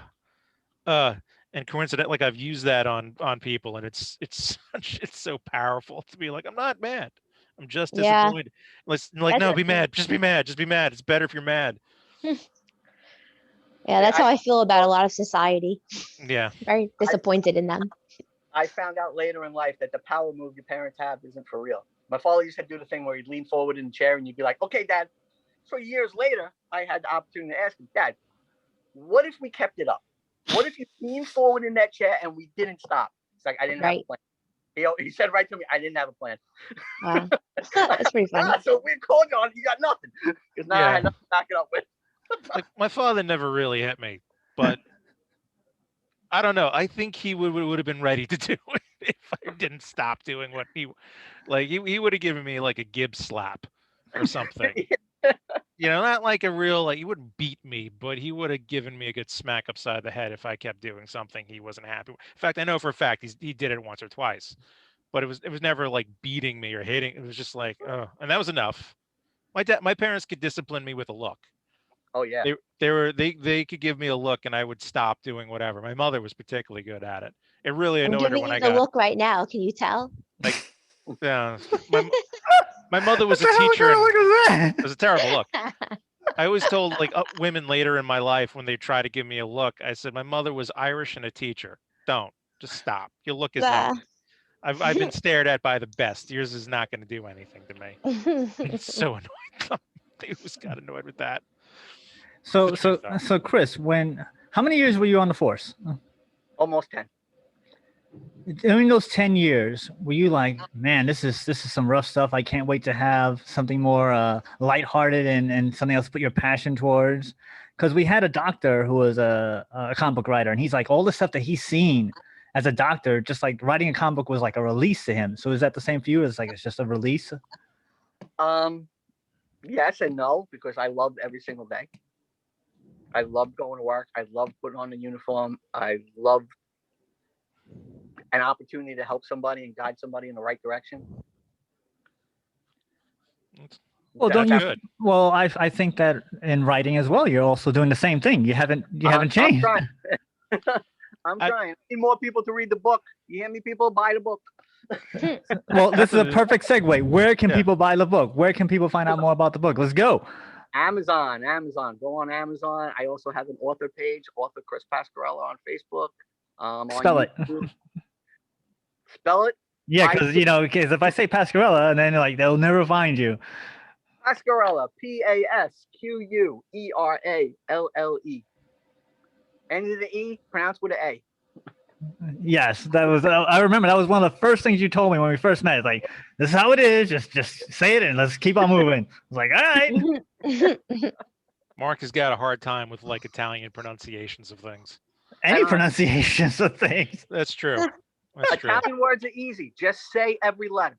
S4: coincidentally, like I've used that on people, and it's so powerful to be like, I'm not mad, I'm just disappointed. Like no, be mad, just be mad. It's better if you're mad.
S3: Yeah, that's how I feel about a lot of society.
S4: Yeah.
S3: Very disappointed in them.
S5: I found out later in life that the power move your parents have isn't for real. My father used to do the thing where he'd lean forward in the chair and you'd be like, okay, Dad. So years later, I had the opportunity to ask him, Dad, what if we kept it up? What if you leaned forward in that chair and we didn't stop? It's like, I didn't have a plan. He said right to me, I didn't have a plan.
S3: Wow. That's pretty funny.
S5: So we called you on, you got nothing. Because now I had nothing to back it up with.
S4: Like my father never really hit me, but I don't know. I think he would have been ready to do it if I didn't stop doing what he would have given me like a Gibbs slap or something. Not like a real, like he wouldn't beat me, but he would have given me a good smack upside the head if I kept doing something he wasn't happy with. In fact, I know for a fact he did it once or twice, but it was never like beating me or hitting. It was just like, oh, and that was enough. My parents could discipline me with a look.
S5: Oh yeah.
S4: They could give me a look and I would stop doing whatever. My mother was particularly good at it. It really annoyed her when I got
S3: the look right now. Can you tell?
S4: Like, yeah, my mother was a teacher. It was a terrible look. I always told like women later in my life when they try to give me a look, I said my mother was Irish and a teacher. Don't just stop. Your look is nothing. I've been stared at by the best. Yours is not going to do anything to me. It's so annoying. They always got annoyed with that.
S2: So Chris, how many years were you on the force?
S5: Almost 10.
S2: During those 10 years, were you like, man, this is some rough stuff. I can't wait to have something more lighthearted and something else to put your passion towards? Because we had a doctor who was a comic book writer, and he's like, all the stuff that he's seen as a doctor, just like writing a comic book was like a release to him. So is that the same for you? It's just a release?
S5: Yes and no, because I loved every single day. I loved going to work. I loved putting on the uniform. I loved an opportunity to help somebody and guide somebody in the right direction.
S2: Well, don't you? Good. Well, I think that in writing as well, you're also doing the same thing. You haven't changed.
S5: I'm trying. I'm trying. I need more people to read the book. You hear me, people? Buy the book.
S2: Well, this is a perfect segue. Where can people buy the book? Where can people find out more about the book? Let's go.
S5: Amazon. Go on Amazon. I also have an author page, Author Cris Pasqueralle on Facebook.
S2: Spell it.
S5: Spell it?
S2: Yeah, because if I say Pasqueralle, and then they'll never find you.
S5: Pasqueralle, Pasquerelle. End of the E, pronounced with an A.
S2: Yes, that was. I remember that was one of the first things you told me when we first met. Like, this is how it is. Just say it and let's keep on moving. I was like, all right.
S4: Mark has got a hard time with like Italian pronunciations of things.
S2: Any pronunciations of things.
S4: That's true. That's true.
S5: Italian words are easy. Just say every letter.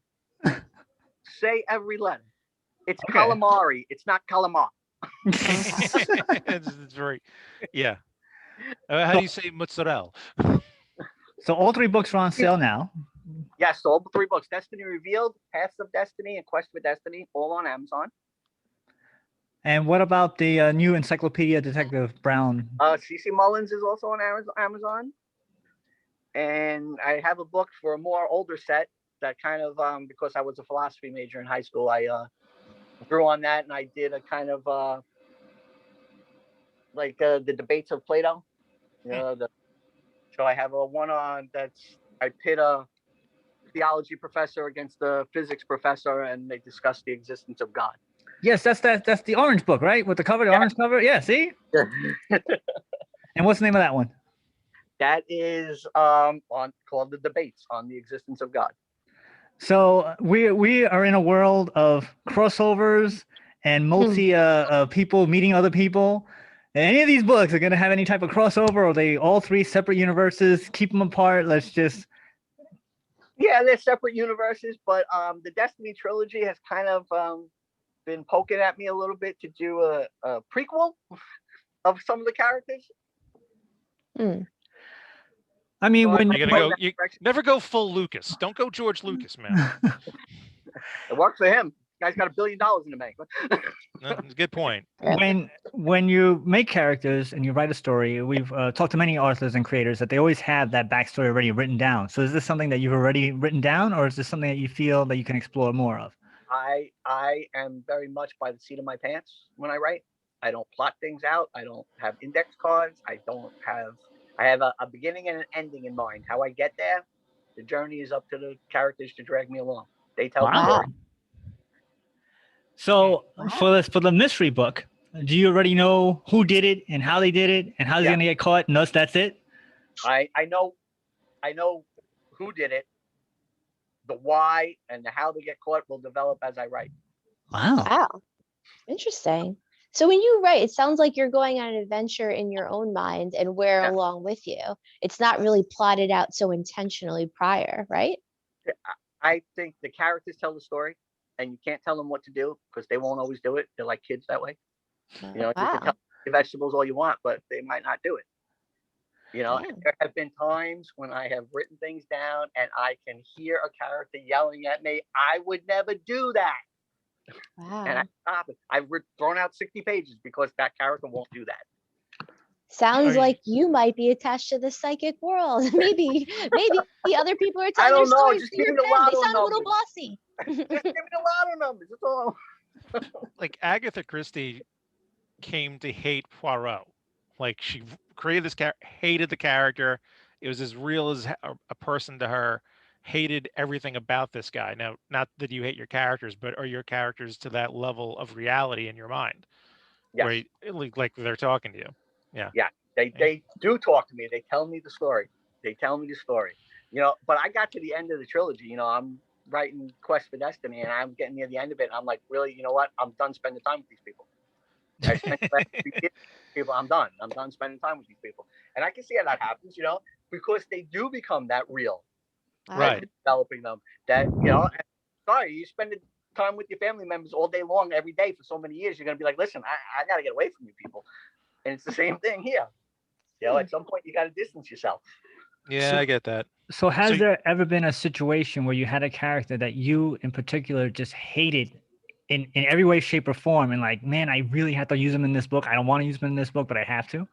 S5: Say every letter. It's calamari. It's not calamar.
S4: It's very, yeah. How do you say mozzarella?
S2: So all 3 books are on sale now.
S5: Yes, all 3 books: Destiny Revealed, Paths of Destiny, and Quest for Destiny, all on Amazon.
S2: And what about the new Encyclopedia Detective Brown?
S5: CC Mullins is also on Amazon. And I have a book for a more older set that kind of, because I was a philosophy major in high school, I threw on that and I did a kind of like the debates of Plato. You know, so I have a one on I pit a theology professor against the physics professor, and they discuss the existence of God.
S2: Yes, that's the orange book, right? With the cover, the orange cover. Yeah, see. And what's the name of that one?
S5: That is called The Debates on the Existence of God.
S2: So we are in a world of crossovers and multi people meeting other people. And any of these books are going to have any type of crossover, or are they all 3 separate universes? Keep them apart. Let's just.
S5: Yeah, they're separate universes, but the Destiny trilogy has kind of been poking at me a little bit to do a prequel of some of the characters.
S2: I mean,
S5: So
S2: when
S4: you never go full Lucas. Don't go George Lucas, man.
S5: It works for him. Guy's got $1 billion in the bank.
S4: That's a good point.
S2: When you make characters and you write a story, we've talked to many authors and creators that they always have that backstory already written down. So is this something that you've already written down, or is this something that you feel that you can explore more of?
S5: I am very much by the seat of my pants when I write. I don't plot things out. I don't have index cards. I have a beginning and an ending in mind. How I get there, the journey is up to the characters to drag me along. They tell the story.
S2: So for the mystery book, do you already know who did it and how they did it and how they're gonna get caught? No, that's it.
S5: I know who did it. The why and the how they get caught will develop as I write.
S3: Wow. Interesting. So when you write, it sounds like you're going on an adventure in your own mind and we're along with you. It's not really plotted out so intentionally prior, right?
S5: I think the characters tell the story, and you can't tell them what to do because they won't always do it. They're like kids that way. You know, you can tell the vegetables all you want, but they might not do it. You know, there have been times when I have written things down and I can hear a character yelling at me, "I would never do that." And I stop it. I've thrown out 60 pages because that character won't do that.
S3: Sounds like you might be attached to the psychic world. maybe other people are telling your stories
S5: just
S3: to
S5: give
S3: your
S5: me the
S3: pen.
S5: lotto
S3: They sound a little
S5: numbers.
S3: bossy.
S5: Just give me the lotto numbers. That's all.
S4: Like Agatha Christie came to hate Poirot. Like she created this hated the character. It was as real as a person to her. Hated everything about this guy. Now, not that you hate your characters, but are your characters to that level of reality in your mind?
S5: Yes.
S4: Where like they're talking to you. Yeah.
S5: Yeah. They do talk to me. They tell me the story. You know, but I got to the end of the trilogy. You know, I'm writing Quest for Destiny and I'm getting near the end of it. And I'm like, really, you know what? I'm done spending time with these people. I spent the last 3 years with people. I'm done spending time with these people. And I can see how that happens, you know, because they do become that real.
S4: Right.
S5: Developing them that, you know, sorry, you spend time with your family members all day long, every day for so many years. You're going to be like, listen, I got to get away from you people. And it's the same thing here. You know, at some point you got to distance yourself.
S4: Yeah, I get that.
S2: So has there ever been a situation where you had a character that you in particular just hated in every way, shape, or form, and like, man, I really have to use them in this book. I don't want to use them in this book, but I have to?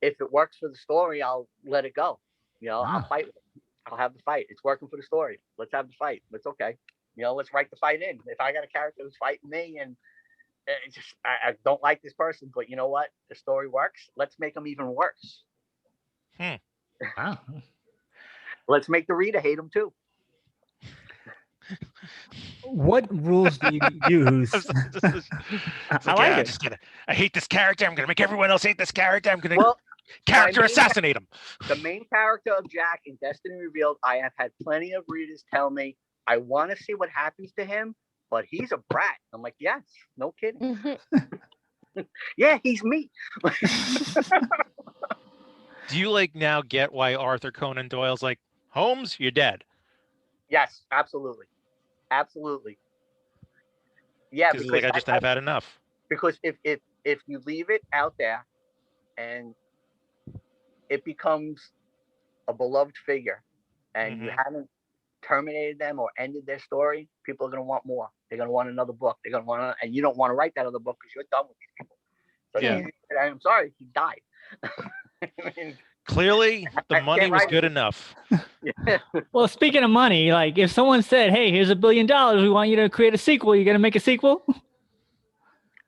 S5: If it works for the story, I'll let it go. You know, I'll fight with it. I'll have the fight. It's working for the story. Let's have the fight. It's okay. You know, let's write the fight in. If I got a character who's fighting me and it's just, I don't like this person, but you know what? The story works. Let's make them even worse.
S2: Wow.
S5: Let's make the reader hate them too.
S2: What rules do you use? I like it.
S4: I hate this character. I'm gonna make everyone else hate this character. I'm gonna
S5: my
S4: assassinate him.
S5: The main character of Jack in Destiny Revealed, I have had plenty of readers tell me, I want to see what happens to him, but he's a brat. I'm like, yes, no kidding. Yeah, he's me.
S4: Do you like now get why Arthur Conan Doyle's like, Holmes, you're dead?
S5: Yes, absolutely. Absolutely. Yeah,
S4: because like I've had enough.
S5: Because if you leave it out there and it becomes a beloved figure and you haven't terminated them or ended their story, people are going to want more. They're going to want another book. They're going to want and you don't want to write that other book because you're done with these people. So I'm sorry, he died. I mean,
S4: clearly, the money was good enough.
S2: Well, speaking of money, like if someone said, "Hey, here's $1 billion. We want you to create a sequel," you gonna make a sequel?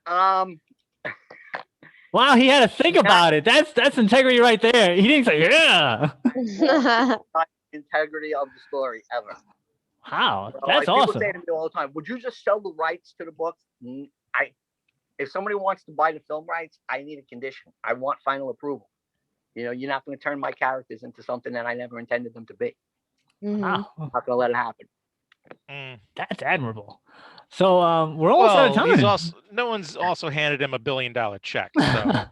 S5: Wow,
S2: he had to think about it. That's integrity right there. He didn't say, "Yeah."
S5: Integrity of the story ever.
S2: Wow,
S5: So,
S2: that's
S5: like,
S2: awesome.
S5: People say to me all the time, "Would you just sell the rights to the books?" If somebody wants to buy the film rights, I need a condition. I want final approval. You know, you're not going to turn my characters into something that I never intended them to be.
S2: Wow.
S5: I'm not going to let it happen.
S2: That's admirable. So we're almost out of time.
S4: No one's also handed him $1 billion check. So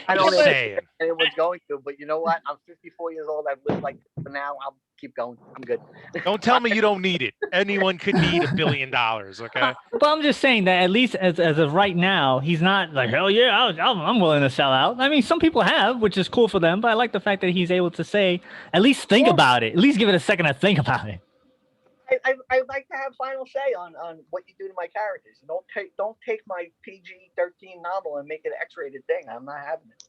S5: I don't
S4: saying.
S5: Anyone's going to, but you know what? I'm 54 years old. I've lived like this for now. I'll keep going. I'm good.
S4: Don't tell me you don't need it. Anyone could need $1 billion. Okay.
S2: But I'm just saying that at least as of right now, he's not like, hell yeah, I'm willing to sell out. I mean, some people have, which is cool for them. But I like the fact that he's able to say, at least think about it. At least give it a second to think about it.
S5: I like to have final say on what you do to my characters. Don't take my PG-13 novel and make it an X-rated thing. I'm not having it.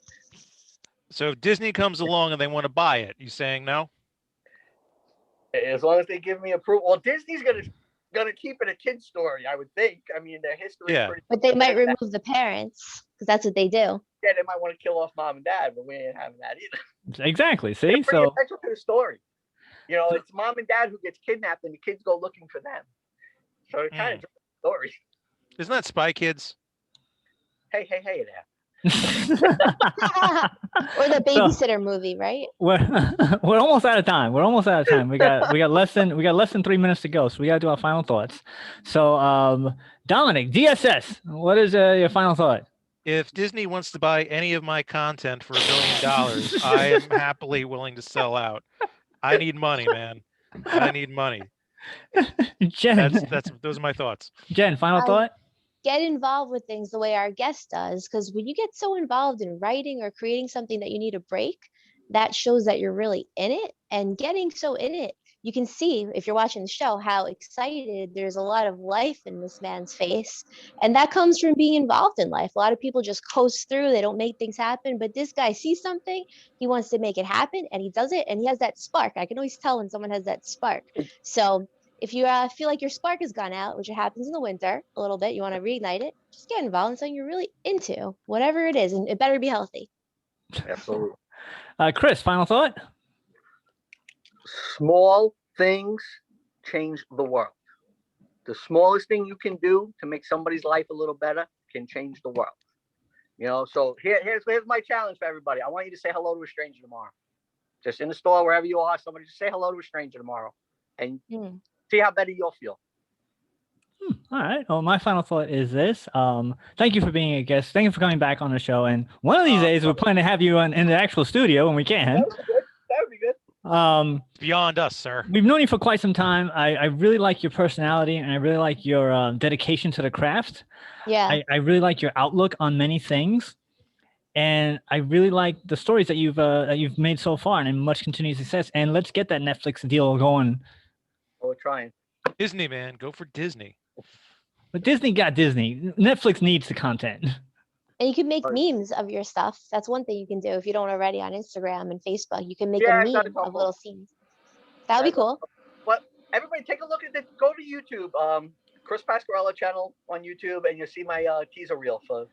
S4: So if Disney comes along and they want to buy it, you saying no?
S5: As long as they give me approval. Well, Disney's gonna keep it a kid's story, I would think. I mean, their history is pretty.
S3: But they might remove the parents because that's what they do.
S5: Yeah, they might want to kill off mom and dad, but we ain't having that either.
S2: Exactly. See,
S5: They're pretty essential to the story. You know, it's mom and dad who gets kidnapped, and the kids go looking for them. So it kind of the story.
S4: Isn't that Spy Kids?
S5: Hey there.
S3: Or the babysitter movie, right?
S2: We're almost out of time. We got less than 3 minutes to go, so we got to do our final thoughts. So, Dominic, DSS, what is your final thought?
S4: If Disney wants to buy any of my content for $1 billion, I am happily willing to sell out. I need money, man. I need money.
S2: Jen,
S4: those are my thoughts.
S2: Jen, final thought?
S3: Get involved with things the way our guest does, because when you get so involved in writing or creating something that you need a break, that shows that you're really in it. And getting so in it, you can see if you're watching the show how excited there's a lot of life in this man's face. And that comes from being involved in life. A lot of people just coast through, they don't make things happen. But this guy sees something, he wants to make it happen, and he does it, and he has that spark. I can always tell when someone has that spark. So if you feel like your spark has gone out, which happens in the winter a little bit, you want to reignite it, just get involved in something you're really into, whatever it is, and it better be healthy.
S5: Absolutely.
S2: Chris, final thought?
S5: Small things change the world. The smallest thing you can do to make somebody's life a little better can change the world. You know, so here's my challenge for everybody. I want you to say hello to a stranger tomorrow. Just in the store, wherever you are, somebody just say hello to a stranger tomorrow. And see how better you'll feel.
S2: All right. Well, my final thought is this. Thank you for being a guest. Thank you for coming back on the show. And one of these days, we're planning to have you in the actual studio when we can.
S5: That would be good.
S4: Beyond us, sir.
S2: We've known you for quite some time. I really like your personality, and I really like your dedication to the craft.
S3: Yeah.
S2: I really like your outlook on many things. And I really like the stories that you've made so far, and much continued success. And let's get that Netflix deal going.
S5: Oh, we're trying.
S4: Disney, man, go for Disney.
S2: But Disney got Disney. Netflix needs the content.
S3: And you can make memes of your stuff. That's one thing you can do if you don't already on Instagram and Facebook. You can make a meme of little scenes. That would be cool.
S5: But everybody, take a look at it. Go to YouTube, Cris Pasqueralle channel on YouTube, and you'll see my teaser reel. So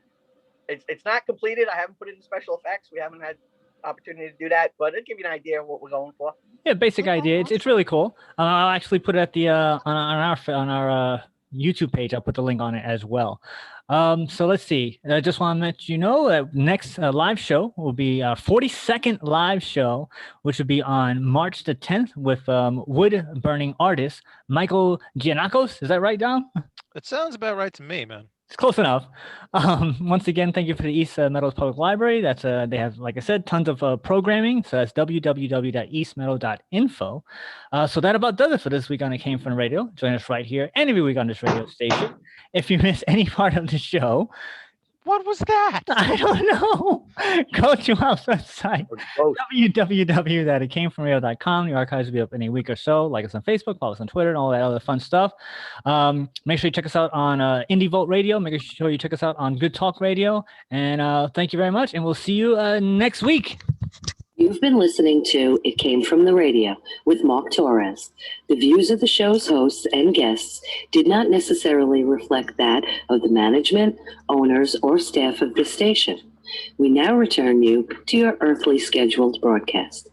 S5: it's not completed. I haven't put it in special effects. We haven't had opportunity to do that, but it'll give you an idea of what we're going for.
S2: Yeah, basic idea. It's really cool. I'll actually put it at the on our YouTube page. I'll put the link on it as well. So let's see. I just want to let you know that next live show will be our 42nd live show, which will be on March the 10th with wood burning artist Michael Giannakos. Is that right, Dom?
S4: It sounds about right to me, man.
S2: It's close enough. Once again, thank you for the East Meadows Public Library. That's they have, like I said, tons of programming. So that's www.eastmeadow.info. So that about does it for this week on It Came From the Radio. Join us right here and every week on this radio station. If you miss any part of the show,
S4: what was that?
S2: I don't know. Go to our website, www.itcamefromradio.com. The archives will be up in a week or so. Like us on Facebook, follow us on Twitter, and all that other fun stuff. Make sure you check us out on Indie Volt Radio. Make sure you check us out on Good Talk Radio. And thank you very much. And we'll see you next week.
S1: You've been listening to It Came From the Radio with Mark Torres. The views of the show's hosts and guests did not necessarily reflect that of the management, owners, or staff of this station. We now return you to your earthly scheduled broadcast.